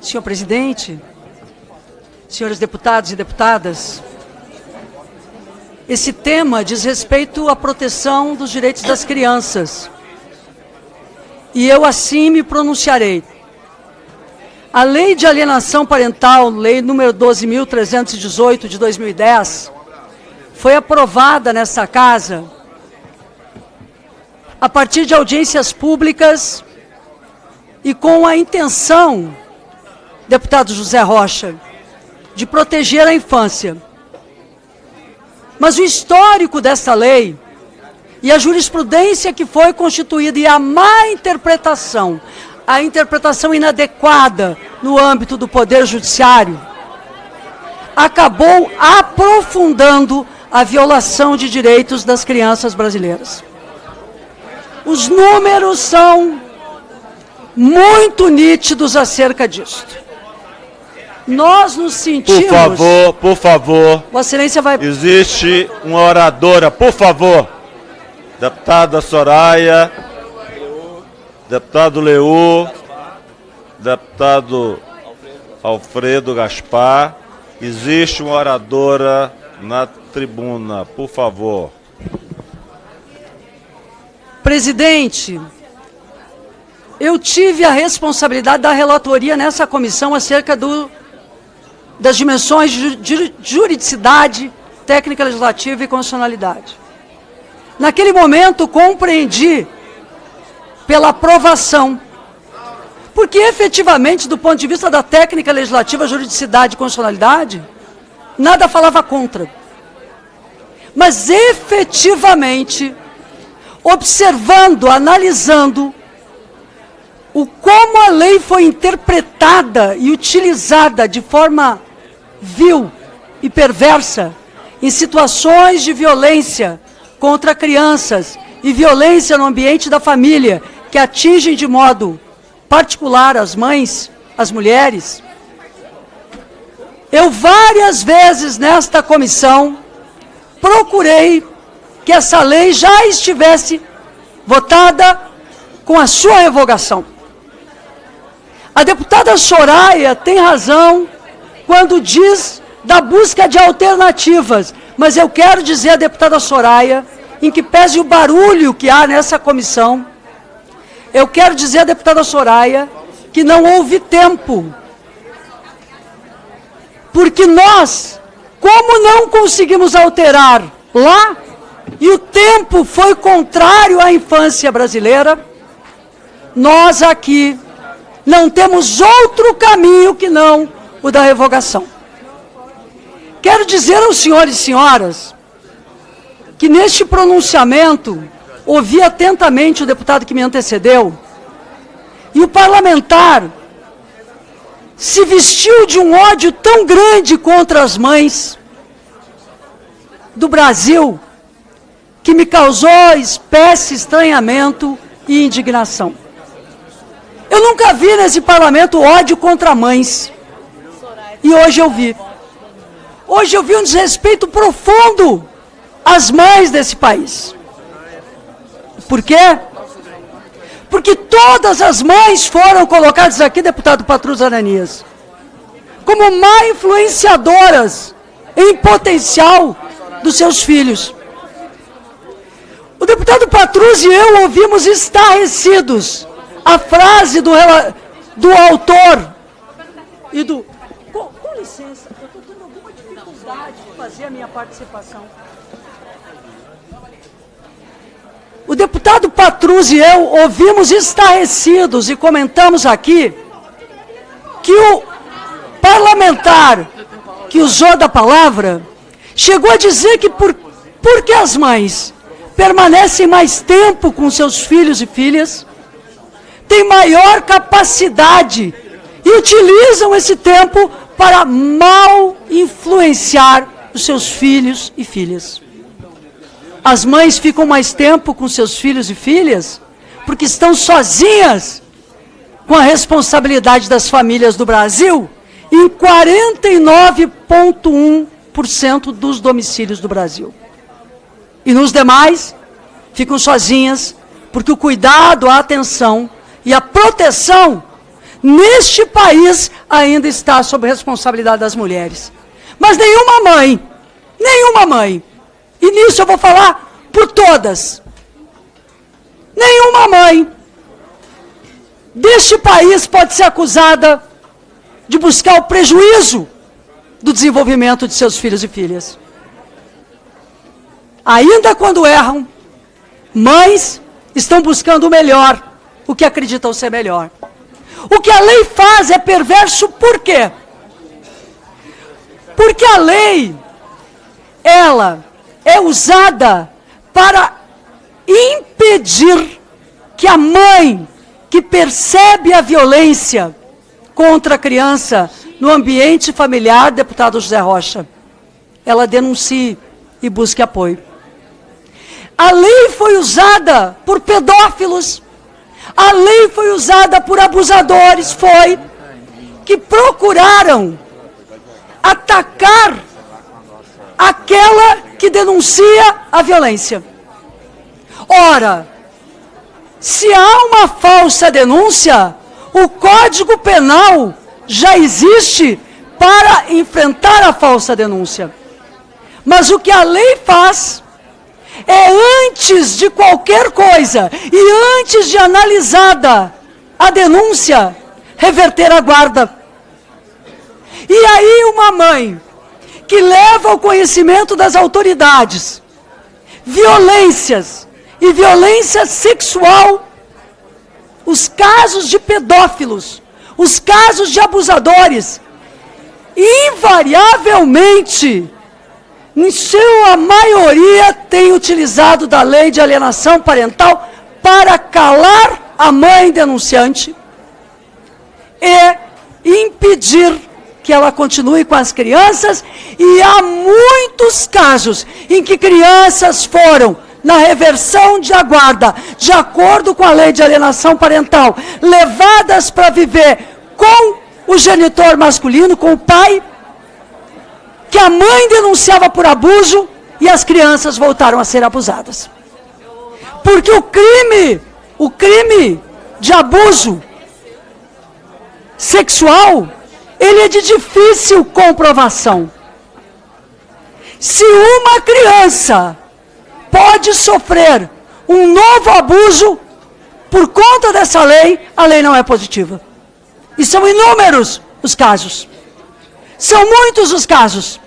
Senhor presidente, senhores deputados e deputadas, esse tema diz respeito à proteção dos direitos das crianças. E eu assim me pronunciarei. A Lei de Alienação Parental, Lei número 12.318 de 2010, foi aprovada nesta casa a partir de audiências públicas e com a intenção, deputado José Rocha, de proteger a infância. Mas o histórico desta lei e a jurisprudência que foi constituída e a má interpretação, a interpretação inadequada no âmbito do Poder Judiciário, acabou aprofundando a violação de direitos das crianças brasileiras. Os números são muito nítidos acerca disso. Nós nos sentimos... Por favor. Vossa Excelência vai... Existe uma oradora, por favor. Deputada Soraya, deputado Leu, deputado Alfredo Gaspar. Existe uma oradora na tribuna, por favor. Presidente, eu tive a responsabilidade da relatoria nessa comissão acerca das dimensões de juridicidade, técnica legislativa e constitucionalidade. Naquele momento, compreendi pela aprovação, porque efetivamente, do ponto de vista da técnica legislativa, juridicidade e constitucionalidade, nada falava contra. Mas efetivamente, observando, analisando como a lei foi interpretada e utilizada de forma vil e perversa em situações de violência contra crianças e violência no ambiente da família, que atingem de modo particular as mães, as mulheres. Eu várias vezes nesta comissão procurei que essa lei já estivesse votada com a sua revogação. A deputada Soraya tem razão quando diz da busca de alternativas, mas eu quero dizer à deputada Soraya, em que pese o barulho que há nessa comissão, eu quero dizer à deputada Soraya que não houve tempo. Porque nós, como não conseguimos alterar lá, e o tempo foi contrário à infância brasileira, nós aqui não temos outro caminho que não o da revogação. Quero dizer aos senhores e senhoras que neste pronunciamento ouvi atentamente o deputado que me antecedeu e o parlamentar se vestiu de um ódio tão grande contra as mães do Brasil que me causou espécie estranhamento e indignação. Eu nunca vi nesse parlamento ódio contra mães. E hoje eu vi. Hoje eu vi um desrespeito profundo às mães desse país. Por quê? Porque todas as mães foram colocadas aqui, deputado Patrus Ananias, como má influenciadoras em potencial dos seus filhos. O deputado Patrus e eu ouvimos estarrecidos a frase do autor e do... Com licença, eu estou tendo alguma dificuldade de fazer a minha participação. O deputado Patrus e eu ouvimos estarrecidos e comentamos aqui que o parlamentar que usou da palavra chegou a dizer que porque as mães permanecem mais tempo com seus filhos e filhas, têm maior capacidade e utilizam esse tempo para mal influenciar os seus filhos e filhas. As mães ficam mais tempo com seus filhos e filhas porque estão sozinhas com a responsabilidade das famílias do Brasil em 49,1% dos domicílios do Brasil. E nos demais, ficam sozinhas porque o cuidado, a atenção e a proteção neste país ainda está sob responsabilidade das mulheres. Mas nenhuma mãe, e nisso eu vou falar por todas, nenhuma mãe deste país pode ser acusada de buscar o prejuízo do desenvolvimento de seus filhos e filhas. Ainda quando erram, mães estão buscando o melhor, o que acreditam ser melhor. O que a lei faz é perverso por quê? Porque a lei, ela é usada para impedir que a mãe que percebe a violência contra a criança no ambiente familiar, deputado José Rocha, ela denuncie e busque apoio. A lei foi usada por pedófilos, a lei foi usada por abusadores, que procuraram atacar aquela que denuncia a violência. Ora, se há uma falsa denúncia, o Código Penal já existe para enfrentar a falsa denúncia. Mas o que a lei faz é, antes de qualquer coisa e antes de analisada a denúncia, reverter a guarda. E aí uma mãe que leva ao conhecimento das autoridades violências e violência sexual, os casos de pedófilos, os casos de abusadores, invariavelmente, em sua maioria, tem utilizado da lei de alienação parental para calar a mãe denunciante e impedir que ela continue com as crianças, e há muitos casos em que crianças foram, na reversão de guarda, de acordo com a lei de alienação parental, levadas para viver com o genitor masculino, com o pai, que a mãe denunciava por abuso e as crianças voltaram a ser abusadas. Porque o crime de abuso sexual, ele é de difícil comprovação. Se uma criança pode sofrer um novo abuso por conta dessa lei, a lei não é positiva. E são inúmeros os casos. São muitos os casos.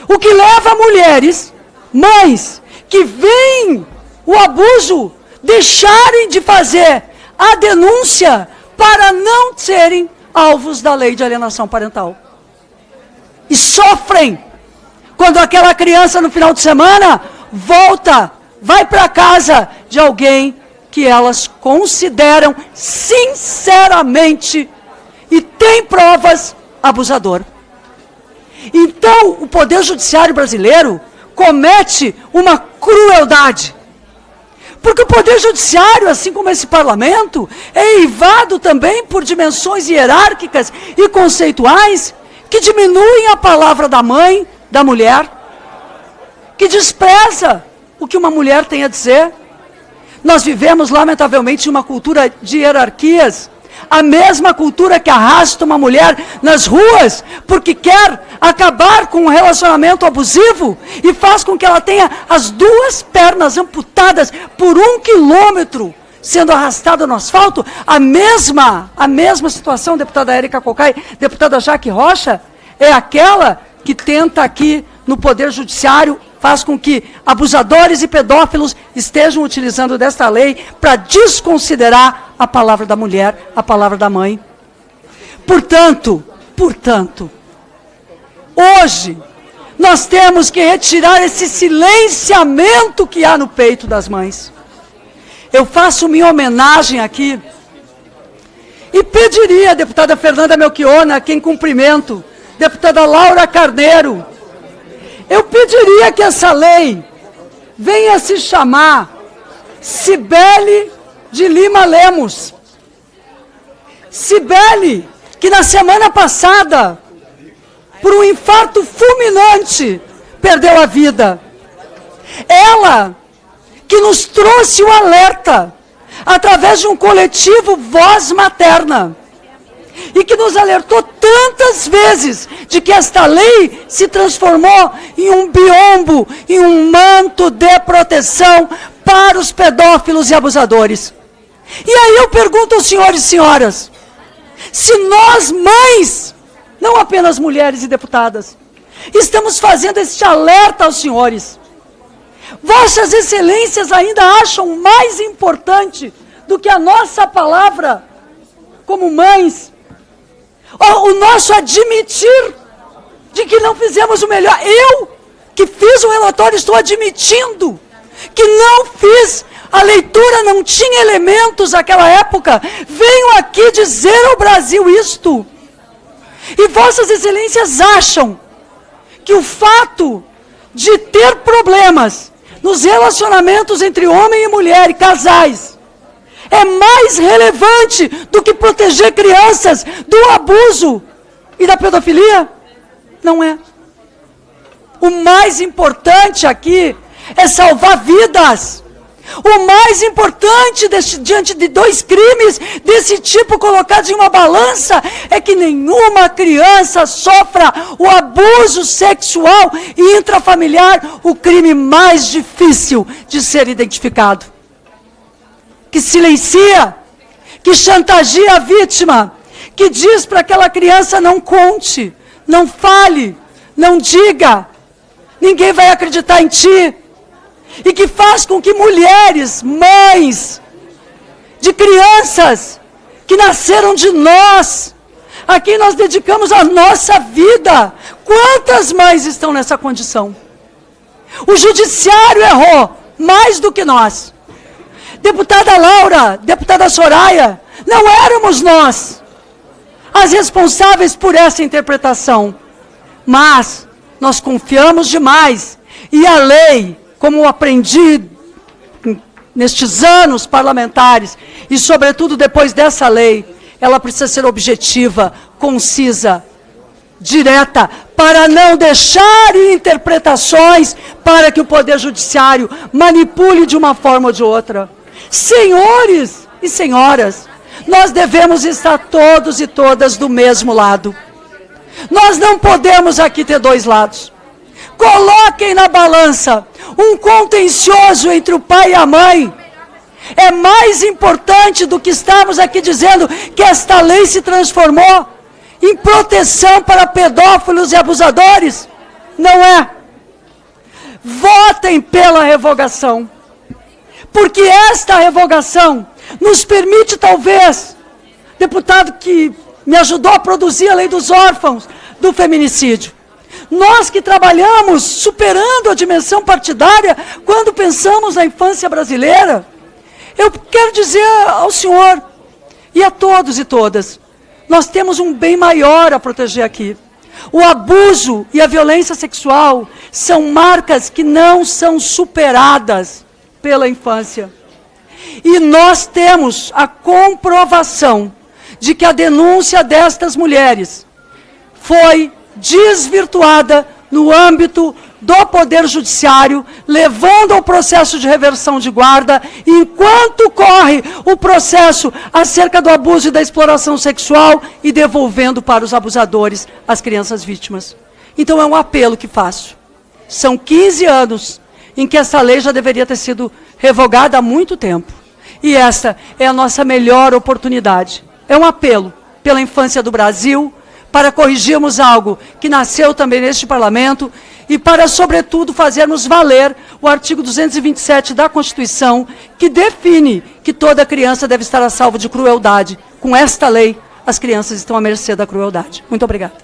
O que leva mulheres, mães, que veem o abuso, deixarem de fazer a denúncia para não serem alvos da lei de alienação parental. E sofrem quando aquela criança no final de semana vai para a casa de alguém que elas consideram sinceramente e tem provas abusador. Então, o Poder Judiciário brasileiro comete uma crueldade. Porque o Poder Judiciário, assim como esse Parlamento, é eivado também por dimensões hierárquicas e conceituais que diminuem a palavra da mãe, da mulher, que despreza o que uma mulher tem a dizer. Nós vivemos, lamentavelmente, uma cultura de hierarquias, a mesma cultura que arrasta uma mulher nas ruas porque quer acabar com um relacionamento abusivo e faz com que ela tenha as duas pernas amputadas por 1 quilômetro sendo arrastada no asfalto. A mesma situação, deputada Érica Cocai, deputada Jaque Rocha, é aquela que tenta aqui no Poder Judiciário, faz com que abusadores e pedófilos estejam utilizando desta lei para desconsiderar a palavra da mulher, a palavra da mãe. Portanto, hoje, nós temos que retirar esse silenciamento que há no peito das mães. Eu faço minha homenagem aqui e pediria a deputada Fernanda Melchiona, a quem cumprimento, deputada Laura Carneiro, eu pediria que essa lei venha se chamar Cibele de Lima Lemos. Cibele, que na semana passada, por um infarto fulminante, perdeu a vida. Ela, que nos trouxe o alerta, através de um coletivo Voz Materna, e que nos alertou tantas vezes de que esta lei se transformou em um biombo, em um manto de proteção para os pedófilos e abusadores. E aí eu pergunto aos senhores e senhoras, se nós mães, não apenas mulheres e deputadas, estamos fazendo este alerta aos senhores, vossas excelências ainda acham mais importante do que a nossa palavra como mães, o nosso admitir de que não fizemos o melhor? Eu, que fiz o relatório, estou admitindo que não fiz, a leitura não tinha elementos naquela época, venho aqui dizer ao Brasil isto. E vossas excelências acham que o fato de ter problemas nos relacionamentos entre homem e mulher e casais é mais relevante do que proteger crianças do abuso e da pedofilia? Não é. O mais importante aqui é salvar vidas. O mais importante diante de dois crimes desse tipo colocados em uma balança é que nenhuma criança sofra o abuso sexual e intrafamiliar, o crime mais difícil de ser identificado. Que silencia, que chantageia a vítima, que diz para aquela criança não conte, não fale, não diga, ninguém vai acreditar em ti. E que faz com que mulheres, mães, de crianças que nasceram de nós, a quem nós dedicamos a nossa vida, quantas mães estão nessa condição? O judiciário errou mais do que nós. Deputada Laura, deputada Soraya, não éramos nós as responsáveis por essa interpretação, mas nós confiamos demais e a lei, como eu aprendi nestes anos parlamentares, e sobretudo depois dessa lei, ela precisa ser objetiva, concisa, direta, para não deixar interpretações para que o Poder Judiciário manipule de uma forma ou de outra. Senhores e senhoras, nós devemos estar todos e todas do mesmo lado. Nós não podemos aqui ter dois lados. Coloquem na balança um contencioso entre o pai e a mãe. É mais importante do que estarmos aqui dizendo que esta lei se transformou em proteção para pedófilos e abusadores. Não é. Votem pela revogação. Porque esta revogação nos permite, talvez, deputado que me ajudou a produzir a lei dos órfãos, do feminicídio. Nós que trabalhamos superando a dimensão partidária, quando pensamos na infância brasileira, eu quero dizer ao senhor e a todos e todas, nós temos um bem maior a proteger aqui. O abuso e a violência sexual são marcas que não são superadas pela infância. E nós temos a comprovação de que a denúncia destas mulheres foi desvirtuada no âmbito do Poder Judiciário, levando ao processo de reversão de guarda, enquanto corre o processo acerca do abuso e da exploração sexual e devolvendo para os abusadores as crianças vítimas. Então é um apelo que faço. São 15 anos em que essa lei já deveria ter sido revogada há muito tempo. E essa é a nossa melhor oportunidade. É um apelo pela infância do Brasil, para corrigirmos algo que nasceu também neste parlamento e para, sobretudo, fazermos valer o artigo 227 da Constituição, que define que toda criança deve estar a salvo de crueldade. Com esta lei, as crianças estão à mercê da crueldade. Muito obrigada.